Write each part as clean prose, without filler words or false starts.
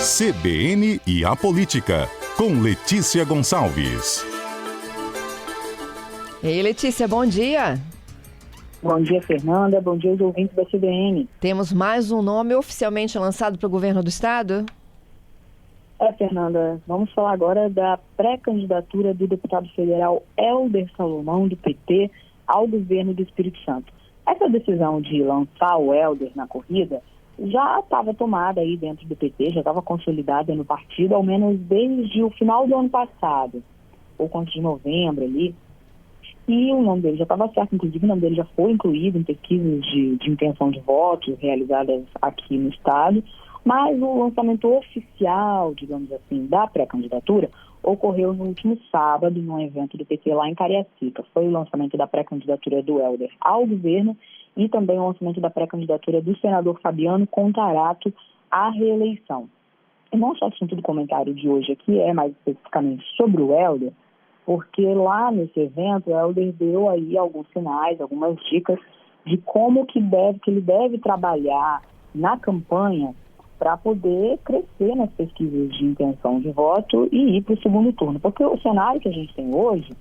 CBN e a Política, com Letícia Gonçalves. Ei, Letícia, bom dia. Bom dia, Fernanda. Bom dia aos ouvintes da CBN. Temos mais um nome oficialmente lançado para o governo do estado? Fernanda, vamos falar agora da pré-candidatura do deputado federal Hélder Salomão, do PT, ao governo do Espírito Santo. Essa decisão de lançar o Hélder na corrida já estava tomada aí dentro do PT, já estava consolidada no partido, ao menos desde o final do ano passado, ou antes de novembro ali. E o nome dele já estava certo, inclusive o nome dele já foi incluído em pesquisas de intenção de voto realizadas aqui no estado, mas o lançamento oficial, digamos assim, da pré-candidatura ocorreu no último sábado, num evento do PT lá em Cariacica. Foi o lançamento da pré-candidatura do Hélder ao governo e também o lançamento da pré-candidatura do senador Fabiano Contarato à reeleição. E não só o assunto do comentário de hoje aqui é mais especificamente sobre o Hélder, porque lá nesse evento o Hélder deu aí alguns sinais, algumas dicas de como que ele deve trabalhar na campanha para poder crescer nas pesquisas de intenção de voto e ir para o segundo turno. Porque o cenário que a gente tem hoje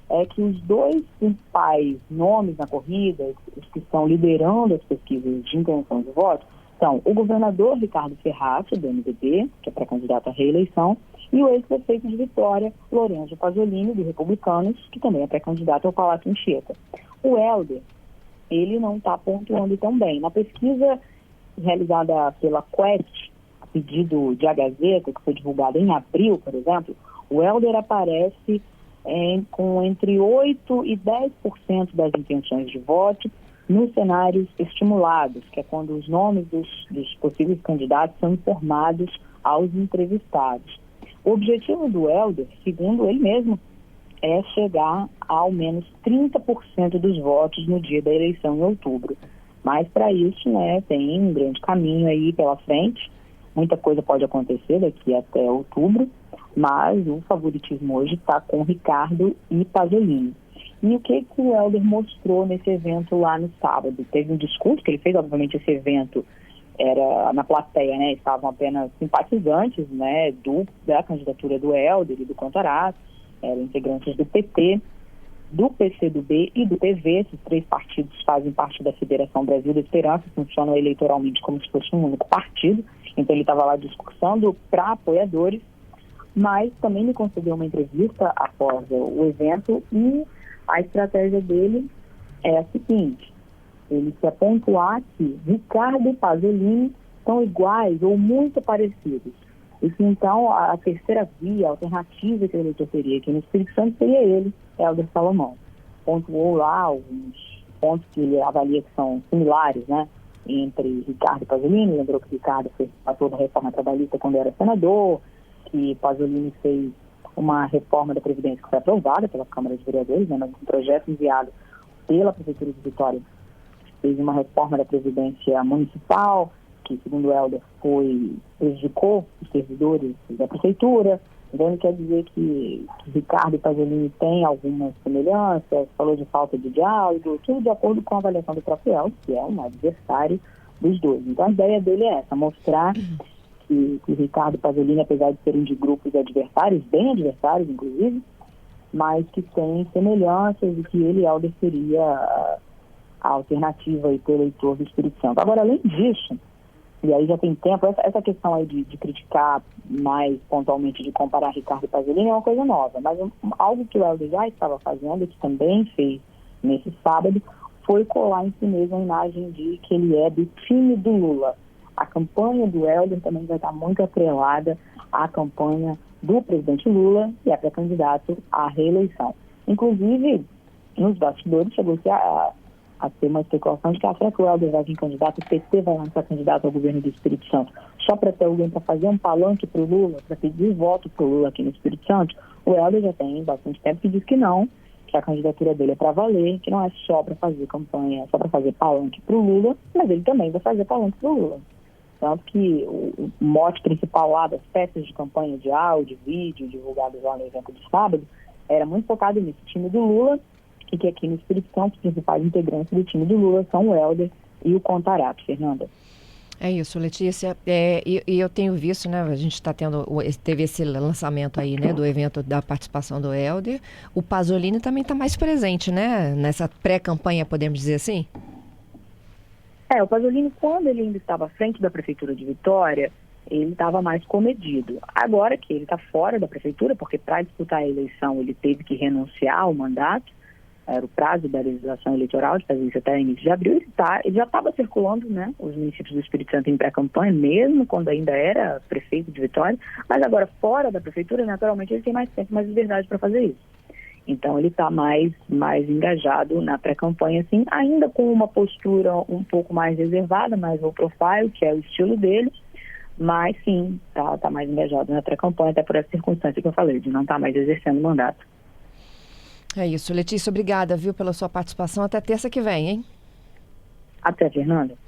é que os dois principais nomes na corrida, os que estão liderando as pesquisas de intenção de voto, são o governador Ricardo Ferrazzo, do MDB, que é pré-candidato à reeleição, e o ex-prefeito de Vitória, Lorenzo Pasolini, do Republicanos, que também é pré-candidato ao Palácio Anchieta. O Hélder, ele não está pontuando tão bem. Na pesquisa realizada pela Quest, a pedido de A Gazeta, que foi divulgada em abril, por exemplo, o Hélder aparece com entre 8% e 10% das intenções de voto nos cenários estimulados, que é quando os nomes dos possíveis candidatos são informados aos entrevistados. O objetivo do Hélder, segundo ele mesmo, é chegar a ao menos 30% dos votos no dia da eleição em outubro. Mas para isso, tem um grande caminho aí pela frente. Muita coisa pode acontecer daqui até outubro, mas o favoritismo hoje está com Ricardo e Pasolini. E o que o Hélder mostrou nesse evento lá no sábado? Teve um discurso que ele fez, obviamente esse evento era na plateia, estavam apenas simpatizantes, da candidatura do Hélder e do Contarato, eram integrantes do PT, do PCdoB e do PV. Esses três partidos fazem parte da Federação Brasil da Esperança, funcionam eleitoralmente como se fosse um único partido. Então ele estava lá discursando para apoiadores, mas também me concedeu uma entrevista após o evento e a estratégia dele é a seguinte: ele quer pontuar que Ricardo e Pasolini são iguais ou muito parecidos. E que então a terceira via, a alternativa que o eleitor teria aqui no Espírito Santo seria ele, Hélder Salomão. Pontuou lá alguns pontos que ele avalia que são similares, entre Ricardo e Pasolini. Lembrou que Ricardo fez toda a reforma trabalhista quando era senador, que Pasolini fez uma reforma da Previdência que foi aprovada pela Câmara de Vereadores, um projeto enviado pela Prefeitura de Vitória, fez uma reforma da Previdência Municipal, que, segundo o Hélder, prejudicou os servidores da Prefeitura. Então, ele quer dizer que Ricardo e Pasolini têm algumas semelhanças, falou de falta de diálogo, tudo de acordo com a avaliação do próprio Hélder, que é um adversário dos dois. Então, a ideia dele é essa: mostrar que Ricardo e Pasolini, apesar de serem de grupos adversários, bem adversários, inclusive, mas que têm semelhanças e que ele, Hélder, seria a alternativa aí para o eleitor do Espírito Santo. Agora, além disso, e aí já tem tempo, essa questão aí de criticar mais pontualmente, de comparar Ricardo e Pasolini é uma coisa nova, mas algo que o Hélder já estava fazendo e que também fez nesse sábado foi colar em si mesmo a imagem de que ele é do time do Lula. A campanha do Hélder também vai estar muito atrelada à campanha do presidente Lula e é pré-candidato à reeleição. Inclusive, nos bastidores chegou-se a ter uma especulação de que será que o Hélder vai vir candidato, o PT vai lançar candidato ao governo do Espírito Santo só para ter alguém para fazer um palanque para o Lula, para pedir voto para o Lula aqui no Espírito Santo. O Hélder já tem bastante tempo que diz que não, que a candidatura dele é para valer, que não é só para fazer campanha, só para fazer palanque para o Lula, mas ele também vai fazer palanque para o Lula. Tanto que o mote principal lá das peças de campanha de áudio, vídeo, divulgados lá no evento de sábado, era muito focado nesse time do Lula, e que aqui no Espírito Santo os principais integrantes do time do Lula são o Hélder e o Contarato, Fernanda. É isso, Letícia. E eu tenho visto, né? A gente está teve esse lançamento aí, né? Do evento da participação do Helder. O Pasolini também está mais presente, né? Nessa pré-campanha, podemos dizer assim? O Pasolini, quando ele ainda estava à frente da Prefeitura de Vitória, ele estava mais comedido. Agora que ele está fora da Prefeitura, porque para disputar a eleição ele teve que renunciar ao mandato, era o prazo da legislação eleitoral, de fazer isso até início de abril, ele já estava circulando, né, os municípios do Espírito Santo em pré-campanha, mesmo quando ainda era prefeito de Vitória, mas agora fora da Prefeitura, naturalmente ele tem mais tempo, mais liberdade para fazer isso. Então ele está mais engajado na pré-campanha, assim, ainda com uma postura um pouco mais reservada, mais low profile, que é o estilo dele, mas sim, tá mais engajado na pré-campanha, até por essa circunstância que eu falei, de não estar mais exercendo o mandato. É isso, Letícia, obrigada, viu, pela sua participação. Até terça que vem, hein? Até, Fernanda.